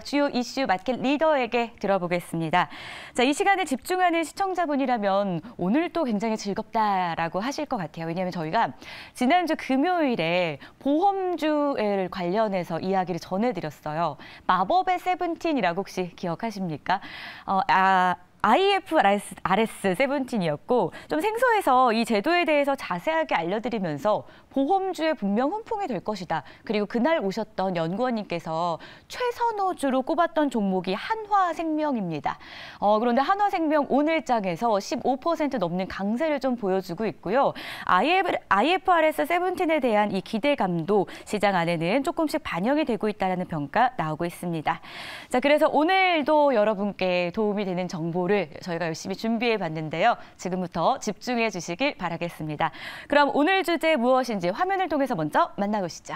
주요 이슈 마켓 리더에게 들어보겠습니다. 자, 이 시간에 집중하는 시청자분이라면 오늘도 굉장히 즐겁다라고 하실 것 같아요. 왜냐하면 저희가 지난주 금요일에 보험주에 관련해서 이야기를 전해드렸어요. 마법의 세븐틴이라고 혹시 기억하십니까? IFRS 세븐틴이었고 좀 생소해서 이 제도에 대해서 자세하게 알려드리면서 보험주에 분명 훈풍이 될 것이다. 그리고 그날 오셨던 연구원님께서 최선호주로 꼽았던 종목이 한화생명입니다. 그런데 한화생명 오늘장에서 15% 넘는 강세를 좀 보여주고 있고요. IFRS 세븐틴에 대한 이 기대감도 시장 안에는 조금씩 반영이 되고 있다는 평가 나오고 있습니다. 자, 그래서 오늘도 여러분께 도움이 되는 정보를 저희가 열심히 준비해 봤는데요. 지금부터 집중해 주시길 바라겠습니다. 그럼 오늘 주제 무엇인지 화면을 통해서 먼저 만나보시죠.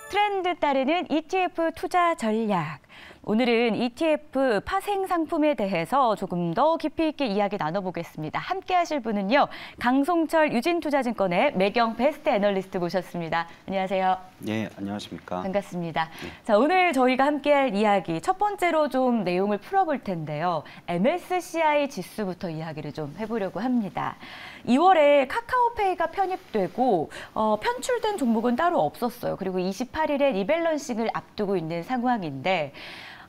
트렌드 따르는 ETF 투자 전략. 오늘은 ETF 파생 상품에 대해서 조금 더 깊이 있게 이야기 나눠보겠습니다. 함께 하실 분은요. 강송철 유진투자증권의 매경 베스트 애널리스트 모셨습니다. 안녕하세요. 네, 안녕하십니까. 반갑습니다. 자, 오늘 저희가 함께할 이야기 첫 번째로 좀 내용을 풀어볼 텐데요. MSCI 지수부터 이야기를 좀 해보려고 합니다. 2월에 카카오페이가 편입되고 편출된 종목은 따로 없었어요. 그리고 28일에 리밸런싱을 앞두고 있는 상황인데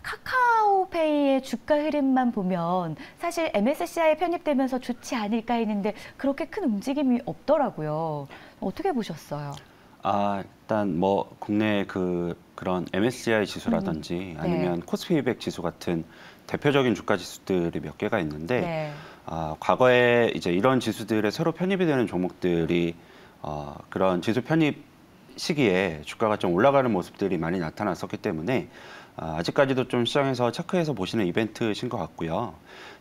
카카오페이의 주가 흐름만 보면 사실 MSCI에 편입되면서 좋지 않을까 했는데 그렇게 큰 움직임이 없더라고요. 어떻게 보셨어요? 일단 뭐 국내 그런 MSCI 지수라든지 아니면 코스피 200 지수 같은 대표적인 주가 지수들이 몇 개가 있는데 과거에 이제 이런 지수들에 새로 편입이 되는 종목들이 그런 지수 편입 시기에 주가가 좀 올라가는 모습들이 많이 나타났었기 때문에 아직까지도 좀 시장에서 체크해서 보시는 이벤트신 것 같고요.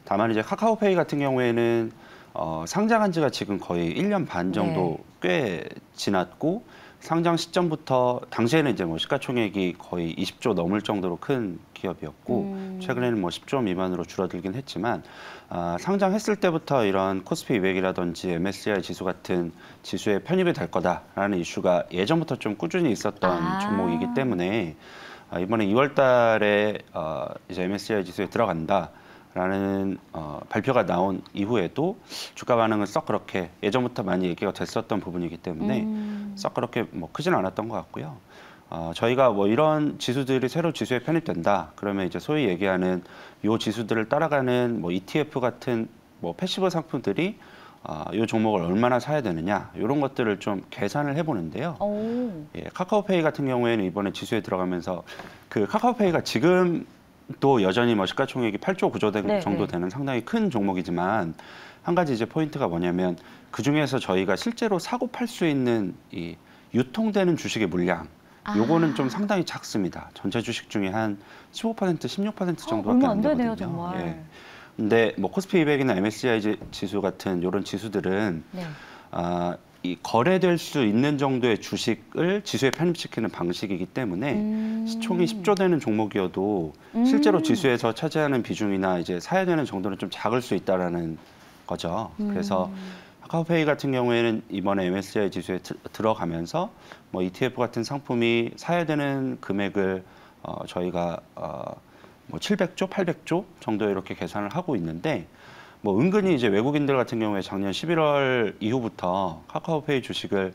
다만 이제 카카오페이 같은 경우에는 상장한 지가 지금 거의 1년 반 정도 꽤 지났고 상장 시점부터 당시에는 이제 뭐 시가총액이 거의 20조 넘을 정도로 큰 기업이었고 최근에는 뭐 10조 미만으로 줄어들긴 했지만 상장했을 때부터 이런 코스피 200이라든지 MSCI 지수 같은 지수에 편입이 될 거다라는 이슈가 예전부터 좀 꾸준히 있었던 종목이기 때문에 이번에 2월 달에 이제 MSCI 지수에 들어간다라는 발표가 나온 이후에도 주가 반응은 썩 그렇게 예전부터 많이 얘기가 됐었던 부분이기 때문에 썩 그렇게 뭐 크지는 않았던 것 같고요. 저희가 뭐 이런 지수들이 새로 지수에 편입된다 그러면 이제 소위 얘기하는 요 지수들을 따라가는 뭐 ETF 같은 뭐 패시브 상품들이 이 종목을 얼마나 사야 되느냐 이런 것들을 좀 계산을 해보는데요. 카카오페이 같은 경우에는 이번에 지수에 들어가면서 그 카카오페이가 지금도 여전히 뭐 시가총액이 8조 9조 정도 되는 상당히 큰 종목이지만 한 가지 이제 포인트가 뭐냐면 그 중에서 저희가 실제로 사고 팔 수 있는 이 유통되는 주식의 물량 요거는 좀 상당히 작습니다. 전체 주식 중에 한 15%, 16% 정도밖에 안 되거든요. 되네요, 정말. 근데 뭐 코스피 200이나 MSCI 지수 같은 이런 지수들은 이 거래될 수 있는 정도의 주식을 지수에 편입시키는 방식이기 때문에 시총이 10조 되는 종목이어도 실제로 지수에서 차지하는 비중이나 이제 사야 되는 정도는 좀 작을 수 있다라는 거죠. 그래서 카카오페이 같은 경우에는 이번에 MSCI 지수에 들어가면서 뭐 ETF 같은 상품이 사야 되는 금액을 저희가 뭐 700조, 800조 정도 이렇게 계산을 하고 있는데 뭐 은근히 이제 외국인들 같은 경우에 작년 11월 이후부터 카카오페이 주식을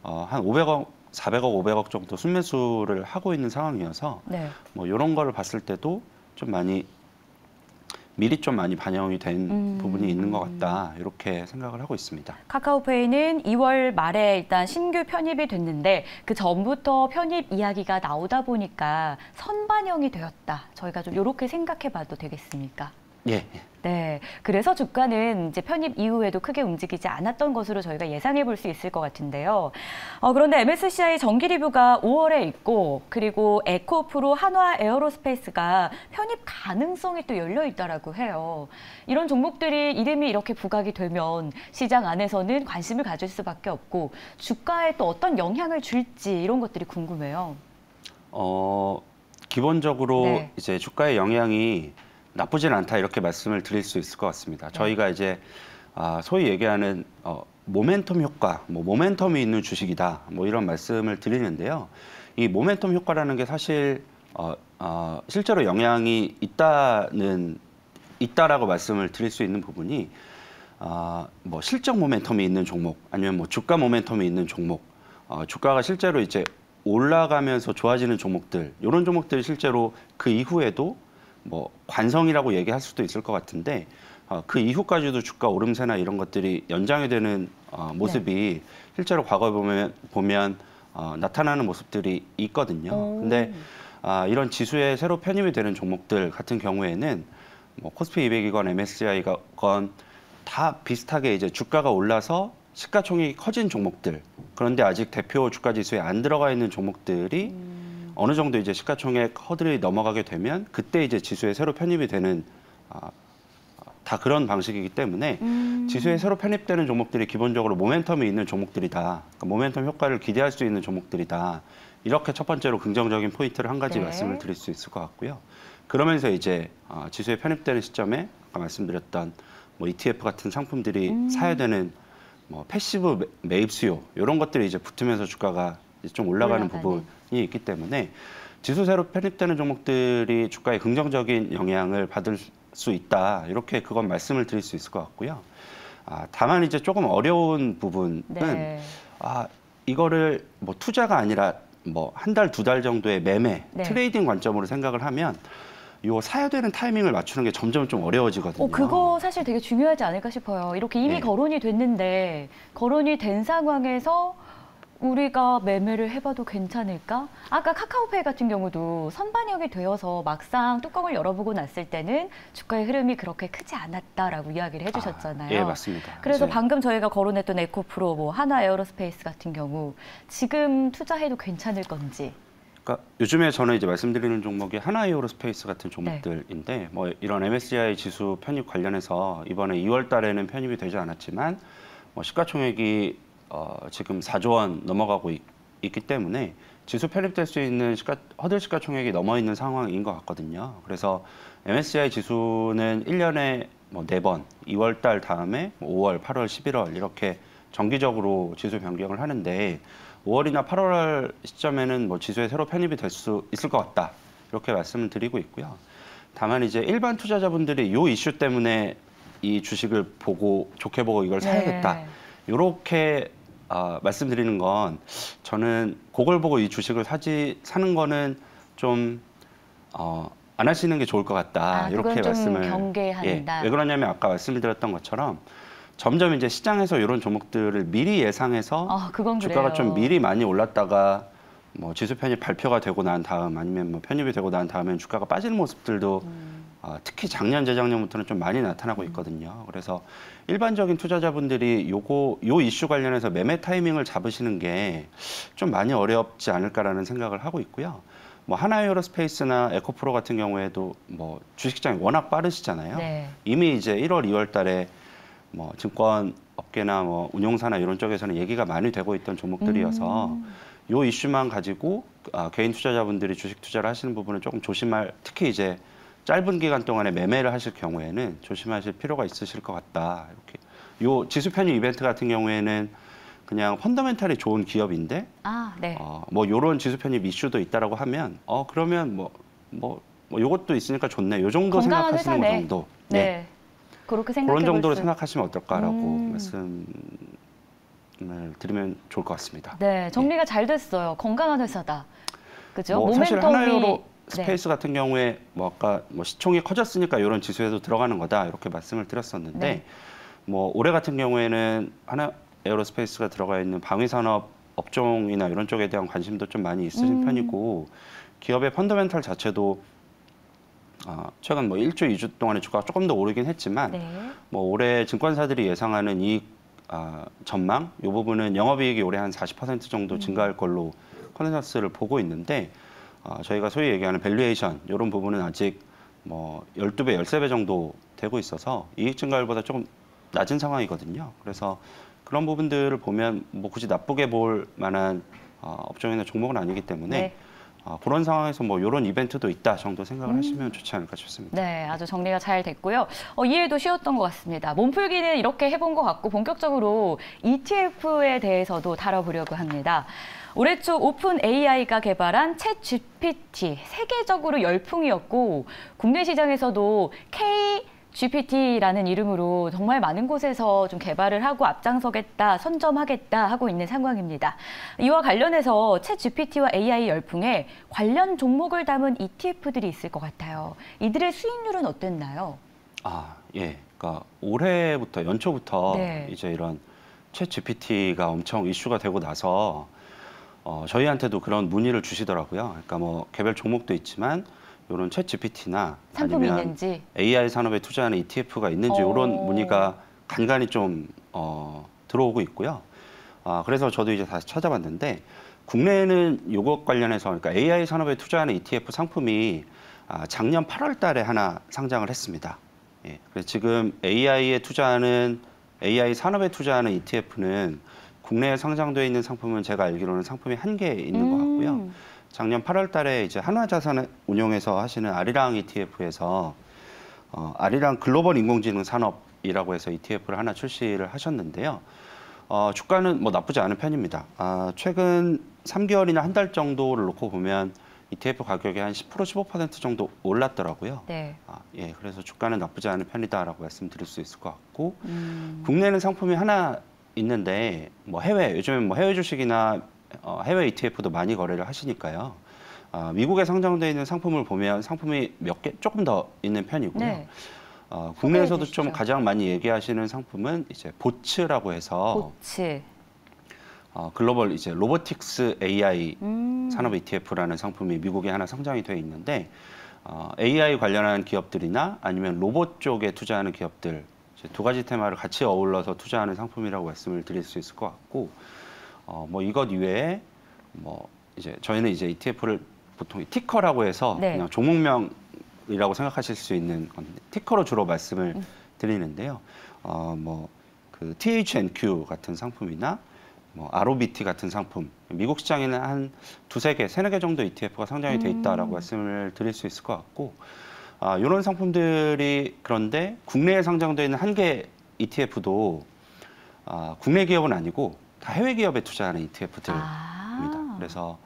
한 500억, 400억, 500억 정도 순매수를 하고 있는 상황이어서 뭐 이런 거를 봤을 때도 좀 많이 미리 좀 많이 반영이 된 부분이 있는 것 같다 이렇게 생각을 하고 있습니다. 카카오페이는 2월 말에 일단 신규 편입이 됐는데 그 전부터 편입 이야기가 나오다 보니까 선반영이 되었다. 저희가 좀 이렇게 생각해봐도 되겠습니까? 예. 네, 그래서 주가는 이제 편입 이후에도 크게 움직이지 않았던 것으로 저희가 예상해 볼 수 있을 것 같은데요. 그런데 MSCI 정기 리뷰가 5월에 있고 그리고 에코프로, 한화 에어로스페이스가 편입 가능성이 또 열려 있다라고 해요. 이런 종목들이 이름이 이렇게 부각이 되면 시장 안에서는 관심을 가질 수밖에 없고 주가에 또 어떤 영향을 줄지 이런 것들이 궁금해요. 기본적으로 이제 주가의 영향이 나쁘진 않다 이렇게 말씀을 드릴 수 있을 것 같습니다. 저희가 이제 소위 얘기하는 모멘텀 효과, 뭐 모멘텀이 있는 주식이다, 뭐 이런 말씀을 드리는데요. 이 모멘텀 효과라는 게 사실 실제로 영향이 있다라고 말씀을 드릴 수 있는 부분이 뭐 실적 모멘텀이 있는 종목 아니면 뭐 주가 모멘텀이 있는 종목, 주가가 실제로 이제 올라가면서 좋아지는 종목들, 이런 종목들이 실제로 그 이후에도 뭐 관성이라고 얘기할 수도 있을 것 같은데 그 이후까지도 주가 오름세나 이런 것들이 연장이 되는 모습이 실제로 과거에 보면 나타나는 모습들이 있거든요. 근데 이런 지수에 새로 편입이 되는 종목들 같은 경우에는 뭐 코스피 200이건 MSCI건 다 비슷하게 이제 주가가 올라서 시가총액이 커진 종목들, 그런데 아직 대표 주가 지수에 안 들어가 있는 종목들이 어느 정도 이제 시가총액 허들이 넘어가게 되면 그때 이제 지수에 새로 편입이 되는 다 그런 방식이기 때문에 지수에 새로 편입되는 종목들이 기본적으로 모멘텀이 있는 종목들이다. 그러니까 모멘텀 효과를 기대할 수 있는 종목들이다. 이렇게 첫 번째로 긍정적인 포인트를 한 가지 말씀을 드릴 수 있을 것 같고요. 그러면서 이제 지수에 편입되는 시점에 아까 말씀드렸던 뭐 ETF 같은 상품들이 사야 되는 뭐 패시브 매입 수요 이런 것들이 이제 붙으면서 주가가 이제 좀 올라가는 부분이 있기 때문에 지수 새로 편입되는 종목들이 주가에 긍정적인 영향을 받을 수 있다. 이렇게 그건 말씀을 드릴 수 있을 것 같고요. 다만 이제 조금 어려운 부분은 이거를 뭐 투자가 아니라 뭐 한 달, 두 달 정도의 매매, 트레이딩 관점으로 생각을 하면 요 사야 되는 타이밍을 맞추는 게 점점 좀 어려워지거든요. 그거 사실 되게 중요하지 않을까 싶어요. 이렇게 이미 거론이 됐는데 거론이 된 상황에서 우리가 매매를 해봐도 괜찮을까? 아까 카카오페이 같은 경우도 선반영이 되어서 막상 뚜껑을 열어보고 났을 때는 주가의 흐름이 그렇게 크지 않았다라고 이야기를 해주셨잖아요. 예, 맞습니다. 그래서 방금 저희가 거론했던 에코프로, 뭐 하나에어로스페이스 같은 경우 지금 투자해도 괜찮을 건지. 그러니까 요즘에 저는 이제 말씀드리는 종목이 하나에어로스페이스 같은 종목들인데 뭐 이런 MSCI 지수 편입 관련해서 이번에 2월 달에는 편입이 되지 않았지만 뭐 시가총액이 지금 4조 원 넘어가고 있기 때문에 지수 편입될 수 있는 허들 시가총액이 넘어 있는 상황인 것 같거든요. 그래서 MSCI 지수는 1년에 뭐 4번, 2월 달 다음에 5월, 8월, 11월 이렇게 정기적으로 지수 변경을 하는데 5월이나 8월 시점에는 뭐 지수에 새로 편입이 될 수 있을 것 같다. 이렇게 말씀을 드리고 있고요. 다만 이제 일반 투자자분들이 이 이슈 때문에 이 주식을 보고 좋게 보고 이걸 사야겠다. 이렇게 말씀드리는 건 저는 그걸 보고 이 주식을 사는 거는 좀 안 하시는 게 좋을 것 같다. 이렇게 말씀을 경계한다. 왜 그러냐면 아까 말씀드렸던 것처럼 점점 이제 시장에서 이런 종목들을 미리 예상해서 주가가 좀 미리 많이 올랐다가 뭐 지수 편입 발표가 되고 난 다음 아니면 뭐 편입이 되고 난 다음엔 주가가 빠지는 모습들도 특히 작년, 재작년부터는 좀 많이 나타나고 있거든요. 그래서 일반적인 투자자분들이 요 이슈 관련해서 매매 타이밍을 잡으시는 게 좀 많이 어렵지 않을까라는 생각을 하고 있고요. 뭐 하나에어로스페이스나 에코프로 같은 경우에도 뭐 주식시장이 워낙 빠르시잖아요. 이미 이제 1월, 2월 달에 뭐 증권 업계나 뭐 운용사나 이런 쪽에서는 얘기가 많이 되고 있던 종목들이어서 요 이슈만 가지고 개인 투자자분들이 주식 투자를 하시는 부분은 조금 특히 이제 짧은 기간 동안에 매매를 하실 경우에는 조심하실 필요가 있으실 것 같다. 이렇게 요 지수 편입 이벤트 같은 경우에는 그냥 펀더멘탈이 좋은 기업인데 뭐 요런 지수 편입 이슈도 있다라고 하면 그러면 뭐 요것도 있으니까 좋네. 요 정도 생각하시는 거 정도. 그렇게 생각해 그런 정도로 생각하시면 어떨까라고 말씀을 드리면 좋을 것 같습니다. 네, 정리가 잘 됐어요. 건강한 회사다. 그죠? 뭐 사실 하나에어로스페이스 같은 경우에 뭐 아까 뭐 시총이 커졌으니까 이런 지수에도 들어가는 거다 이렇게 말씀을 드렸었는데 뭐 올해 같은 경우에는 하나에어로스페이스가 들어가 있는 방위산업 업종이나 이런 쪽에 대한 관심도 좀 많이 있으신 편이고 기업의 펀더멘탈 자체도 최근 뭐 1주, 2주 동안에 주가가 조금 더 오르긴 했지만 뭐 올해 증권사들이 예상하는 이익 전망 이 부분은 영업이익이 올해 한 40% 정도 증가할 걸로 컨센서스를 보고 있는데 저희가 소위 얘기하는 밸류에이션 이런 부분은 아직 뭐 12배, 13배 정도 되고 있어서 이익 증가율보다 조금 낮은 상황이거든요. 그래서 그런 부분들을 보면 뭐 굳이 나쁘게 볼 만한 업종이나 종목은 아니기 때문에 그런 상황에서 뭐 이런 이벤트도 있다 정도 생각을 하시면 좋지 않을까 싶습니다. 네, 아주 정리가 잘 됐고요. 이해도 쉬웠던 것 같습니다. 몸풀기는 이렇게 해본 것 같고 본격적으로 ETF에 대해서도 다뤄보려고 합니다. 올해 초 오픈 AI가 개발한 챗 GPT 세계적으로 열풍이었고 국내 시장에서도 KGPT라는 이름으로 정말 많은 곳에서 좀 개발을 하고 앞장서겠다, 선점하겠다 하고 있는 상황입니다. 이와 관련해서 챗 GPT와 AI 열풍에 관련 종목을 담은 ETF들이 있을 것 같아요. 이들의 수익률은 어땠나요? 예. 그러니까 올해부터 연초부터 네. 이제 이런 챗 GPT가 엄청 이슈가 되고 나서 저희한테도 그런 문의를 주시더라고요. 그러니까 뭐 개별 종목도 있지만 이런 챗 GPT나 상품이 아니면 있는지. AI 산업에 투자하는 ETF가 있는지 이런 문의가 간간히 좀 들어오고 있고요. 그래서 저도 이제 다시 찾아봤는데 국내에는 이것 관련해서 그러니까 AI 산업에 투자하는 ETF 상품이 작년 8월 달에 하나 상장을 했습니다. 예, 그래서 지금 AI 산업에 투자하는 ETF는 국내에 상장되어 있는 상품은 제가 알기로는 상품이 한 개 있는 것 같고요. 작년 8월 달에 이제 한화자산 운용에서 하시는 아리랑 ETF에서 아리랑 글로벌 인공지능 산업이라고 해서 ETF를 하나 출시를 하셨는데요. 주가는 뭐 나쁘지 않은 편입니다. 최근 3개월이나 한 달 정도를 놓고 보면 ETF 가격이 한 10%, 15% 정도 올랐더라고요. 네. 예, 그래서 주가는 나쁘지 않은 편이다라고 말씀드릴 수 있을 것 같고, 국내에는 상품이 하나 있는데, 뭐 요즘엔 뭐 해외 주식이나 해외 ETF도 많이 거래를 하시니까요. 미국에 상장되어 있는 상품을 보면 상품이 몇 개 조금 더 있는 편이고요. 네. 국내에서도 좀 가장 많이 얘기하시는 상품은 이제 보츠라고 해서 보츠. 글로벌 이제 로보틱스 AI 산업 ETF라는 상품이 미국에 하나 상장이 되어 있는데 AI 관련한 기업들이나 아니면 로봇 쪽에 투자하는 기업들 이제 두 가지 테마를 같이 어울러서 투자하는 상품이라고 말씀을 드릴 수 있을 것 같고 뭐 이것 이외에 뭐 이제 저희는 이제 ETF를 보통 티커라고 해서 네. 그냥 종목명이라고 생각하실 수 있는 건데 티커로 주로 말씀을 드리는데요. 뭐 그 THNQ 같은 상품이나 뭐 ROBT 같은 상품, 미국 시장에는 한 두세 개, 세네 개 정도 ETF가 상장이 돼 있다라고 말씀을 드릴 수 있을 것 같고, 이런 상품들이 그런데 국내에 상장되어 있는 한 개 ETF도 국내 기업은 아니고 다 해외 기업에 투자하는 ETF들입니다. 그래서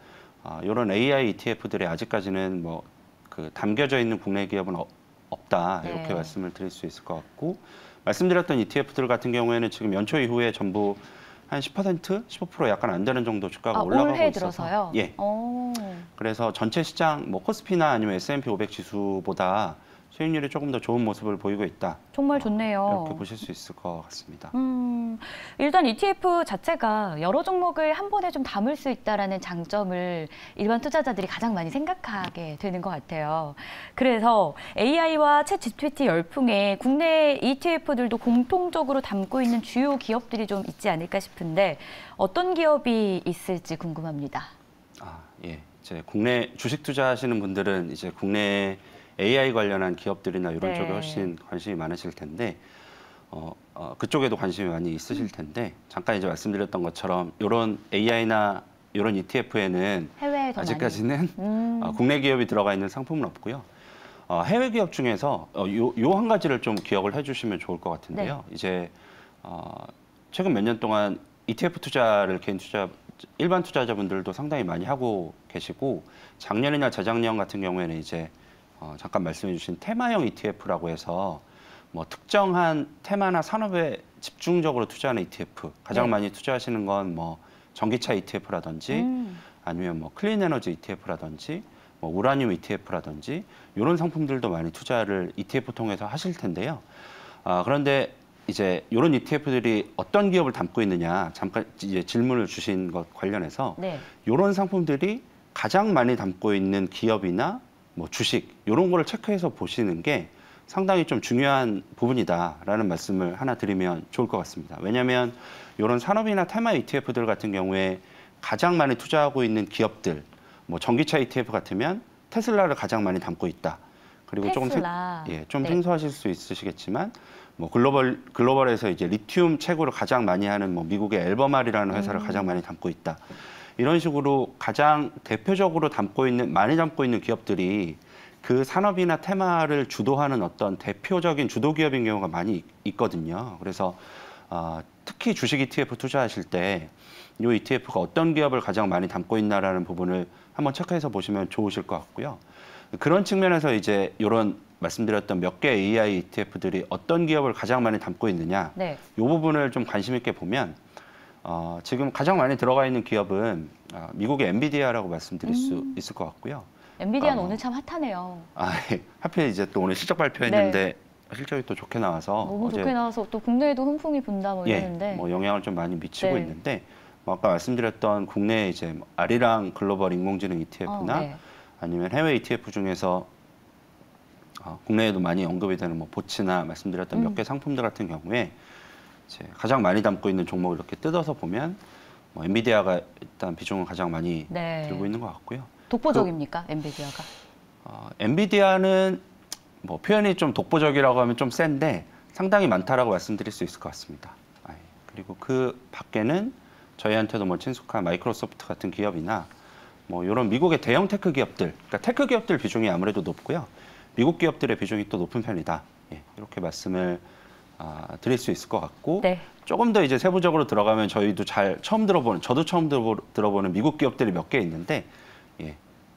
이런 AI ETF들이 아직까지는 뭐 그 담겨져 있는 국내 기업은 없다 이렇게 말씀을 드릴 수 있을 것 같고, 말씀드렸던 ETF들 같은 경우에는 지금 연초 이후에 전부 한 10%, 15% 약간 안 되는 정도 주가가 올라가고 올해 있어서 들어서요? 예. 그래서 전체 시장 뭐 코스피나 아니면 S&P 500 지수보다 수익률이 조금 더 좋은 모습을 보이고 있다. 정말 좋네요. 이렇게 보실 수 있을 것 같습니다. 일단 ETF 자체가 여러 종목을 한 번에 좀 담을 수 있다라는 장점을 일반 투자자들이 가장 많이 생각하게 되는 것 같아요. 그래서 AI와 챗 GPT 열풍에 국내 ETF들도 공통적으로 담고 있는 주요 기업들이 좀 있지 않을까 싶은데 어떤 기업이 있을지 궁금합니다. 예. 이제 국내 주식 투자하시는 분들은 이제 국내 AI 관련한 기업들이나 이런 쪽에 훨씬 관심이 많으실 텐데 그쪽에도 관심이 많이 있으실 텐데 잠깐 이제 말씀드렸던 것처럼 이런 AI나 이런 ETF에는 아직까지는 국내 기업이 들어가 있는 상품은 없고요. 해외 기업 중에서 요 한 가지를 좀 기억을 해주시면 좋을 것 같은데요. 이제 최근 몇 년 동안 ETF 투자를 일반 투자자분들도 상당히 많이 하고 계시고 작년이나 재작년 같은 경우에는 이제 잠깐 말씀해 주신 테마형 ETF라고 해서 뭐 특정한 테마나 산업에 집중적으로 투자하는 ETF 가장 많이 투자하시는 건 뭐 전기차 ETF라든지 아니면 뭐 클린 에너지 ETF라든지 뭐 우라늄 ETF라든지 이런 상품들도 많이 투자를 ETF 통해서 하실 텐데요. 그런데 이제 이런 ETF들이 어떤 기업을 담고 있느냐 잠깐 이제 질문을 주신 것 관련해서 이런 상품들이 가장 많이 담고 있는 기업이나 뭐 주식 이런 거를 체크해서 보시는 게 상당히 좀 중요한 부분이다라는 말씀을 하나 드리면 좋을 것 같습니다. 왜냐하면 이런 산업이나 테마 ETF들 같은 경우에 가장 많이 투자하고 있는 기업들, 뭐 전기차 ETF 같으면 테슬라를 가장 많이 담고 있다. 그리고 조금 생소하실 수 있으시겠지만 뭐 글로벌에서 이제 리튬 채굴을 가장 많이 하는 뭐 미국의 앨버말이라는 회사를 가장 많이 담고 있다. 이런 식으로 가장 대표적으로 많이 담고 있는 기업들이 그 산업이나 테마를 주도하는 어떤 대표적인 주도 기업인 경우가 많이 있거든요. 그래서 특히 주식 ETF 투자하실 때 이 ETF가 어떤 기업을 가장 많이 담고 있나라는 부분을 한번 체크해서 보시면 좋으실 것 같고요. 그런 측면에서 이제 이런 말씀드렸던 몇 개 AI ETF들이 어떤 기업을 가장 많이 담고 있느냐, 네. 이 부분을 좀 관심 있게 보면 지금 가장 많이 들어가 있는 기업은 미국의 엔비디아라고 말씀드릴 수 있을 것 같고요. 엔비디아는 오늘 참 핫하네요. 예. 하필 이제 또 오늘 실적 발표했는데 실적이 또 좋게 나와서 너무 좋게 나와서 또 국내에도 훈풍이 분다 뭐 이러는데 뭐 영향을 좀 많이 미치고 있는데 아까 말씀드렸던 국내 이제 아리랑 글로벌 인공지능 ETF나 아니면 해외 ETF 중에서 국내에도 많이 언급이 되는 뭐 보츠나 말씀드렸던 몇 개 상품들 같은 경우에 이제 가장 많이 담고 있는 종목을 이렇게 뜯어서 보면 뭐 엔비디아가 일단 비중을 가장 많이 들고 있는 것 같고요. 독보적입니까, 엔비디아가? 엔비디아는 뭐 표현이 좀 독보적이라고 하면 좀 센데 상당히 많다라고 말씀드릴 수 있을 것 같습니다. 그리고 그 밖에는 저희한테도 뭐 친숙한 마이크로소프트 같은 기업이나 뭐 이런 미국의 대형 테크 기업들, 그러니까 테크 기업들 비중이 아무래도 높고요. 미국 기업들의 비중이 또 높은 편이다. 이렇게 말씀을 드릴 수 있을 것 같고 조금 더 이제 세부적으로 들어가면 저희도 저도 처음 들어보는 미국 기업들이 몇 개 있는데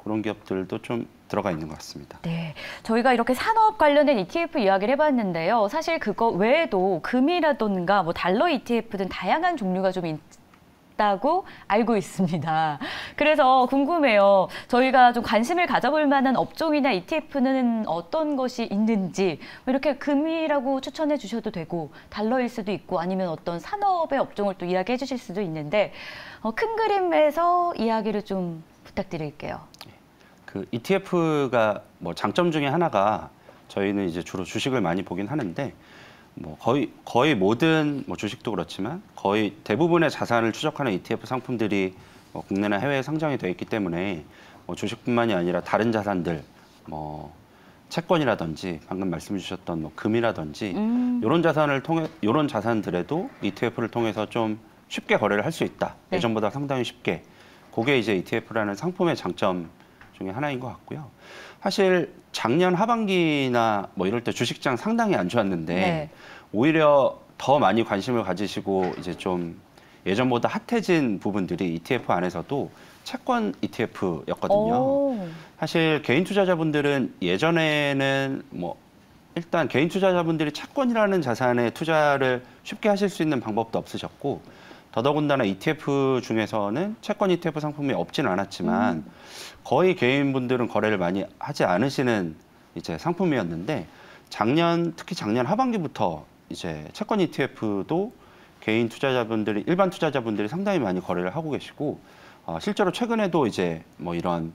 그런 기업들도 좀 들어가 있는 것 같습니다. 네, 저희가 이렇게 산업 관련된 ETF 이야기를 해봤는데요. 사실 그거 외에도 금이라든가 뭐 달러 ETF 등 다양한 종류가 좀 있다고 알고 있습니다. 그래서 궁금해요. 저희가 좀 관심을 가져볼 만한 업종이나 ETF는 어떤 것이 있는지 이렇게 금이라고 추천해 주셔도 되고 달러일 수도 있고 아니면 어떤 산업의 업종을 또 이야기해 주실 수도 있는데 큰 그림에서 이야기를 좀 부탁드릴게요. 그 ETF가 뭐 장점 중에 하나가 저희는 이제 주로 주식을 많이 보긴 하는데 뭐 거의 모든 뭐 주식도 그렇지만 거의 대부분의 자산을 추적하는 ETF 상품들이 뭐 국내나 해외에 상장이 되어 있기 때문에 뭐 주식뿐만이 아니라 다른 자산들 뭐 채권이라든지 방금 말씀 주셨던 뭐 금이라든지 이런 자산들에도 ETF를 통해서 좀 쉽게 거래를 할 수 있다. 예전보다 상당히 쉽게. 그게 이제 ETF라는 상품의 장점 중에 하나인 것 같고요. 사실 작년 하반기나 뭐 이럴 때 주식시장 상당히 안 좋았는데 오히려 더 많이 관심을 가지시고 이제 좀 예전보다 핫해진 부분들이 ETF 안에서도 채권 ETF였거든요. 사실 개인 투자자분들은 예전에는 뭐 일단 개인 투자자분들이 채권이라는 자산에 투자를 쉽게 하실 수 있는 방법도 없으셨고 더더군다나 ETF 중에서는 채권 ETF 상품이 없지는 않았지만 거의 개인분들은 거래를 많이 하지 않으시는 이제 상품이었는데 특히 작년 하반기부터 이제 채권 ETF도 개인 투자자분들이 일반 투자자분들이 상당히 많이 거래를 하고 계시고 실제로 최근에도 이제 뭐 이런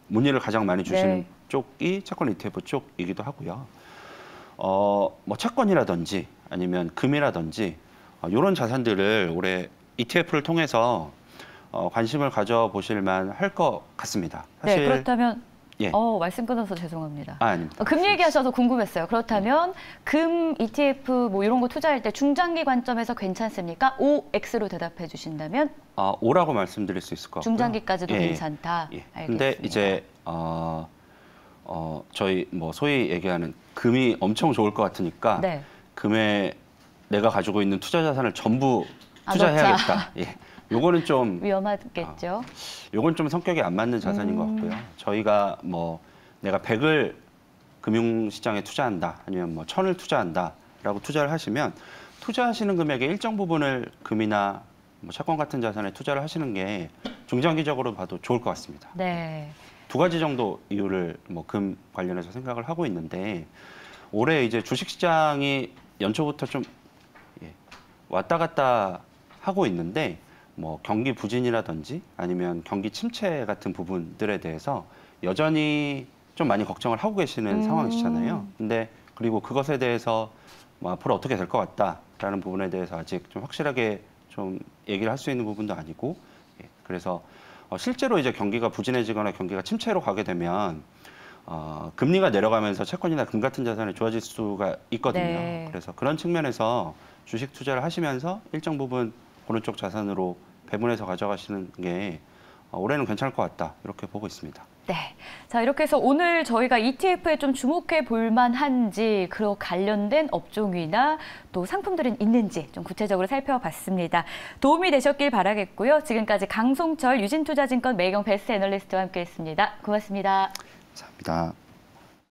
문의를 가장 많이 주시는 쪽이 채권 ETF 쪽이기도 하고요. 뭐 채권이라든지 아니면 금이라든지 이런 자산들을 올해 ETF를 통해서 관심을 가져보실 만할 것 같습니다. 사실 그렇다면 말씀 끊어서 죄송합니다. 아닙니다. 금 얘기하셔서 궁금했어요. 그렇다면 금 ETF 뭐 이런 거 투자할 때 중장기 관점에서 괜찮습니까? O, X로 대답해 주신다면? O라고 말씀드릴 수 있을 것 같고요. 중장기까지도 괜찮다. 알겠습니다. 근데 이제 저희 뭐 소위 얘기하는 금이 엄청 좋을 것 같으니까 금에 내가 가지고 있는 투자 자산을 전부 투자해야겠다. 요거는 좀 위험하겠죠. 요건 좀 성격이 안 맞는 자산인 것 같고요. 저희가 뭐 내가 100을 금융시장에 투자한다, 아니면 뭐 1000을 투자한다라고 투자를 하시면 투자하시는 금액의 일정 부분을 금이나 뭐 채권 같은 자산에 투자를 하시는 게 중장기적으로 봐도 좋을 것 같습니다. 두 가지 정도 이유를 뭐 금 관련해서 생각을 하고 있는데 올해 이제 주식시장이 연초부터 좀 왔다 갔다 하고 있는데 뭐 경기 부진이라든지 아니면 경기 침체 같은 부분들에 대해서 여전히 좀 많이 걱정을 하고 계시는 상황이시잖아요. 근데 그리고 그것에 대해서 뭐 앞으로 어떻게 될 것 같다라는 부분에 대해서 아직 좀 확실하게 좀 얘기를 할 수 있는 부분도 아니고 그래서 실제로 이제 경기가 부진해지거나 경기가 침체로 가게 되면 금리가 내려가면서 채권이나 금 같은 자산이 좋아질 수가 있거든요. 그래서 그런 측면에서 주식 투자를 하시면서 일정 부분 오른쪽 자산으로 배분해서 가져가시는 게 올해는 괜찮을 것 같다 이렇게 보고 있습니다. 네. 자, 이렇게 해서 오늘 저희가 ETF에 좀 주목해 볼 만한지, 그리고 관련된 업종이나 또 상품들은 있는지 좀 구체적으로 살펴봤습니다. 도움이 되셨길 바라겠고요. 지금까지 강송철 유진투자증권 매경 베스트 애널리스트와 함께했습니다. 고맙습니다. 감사합니다.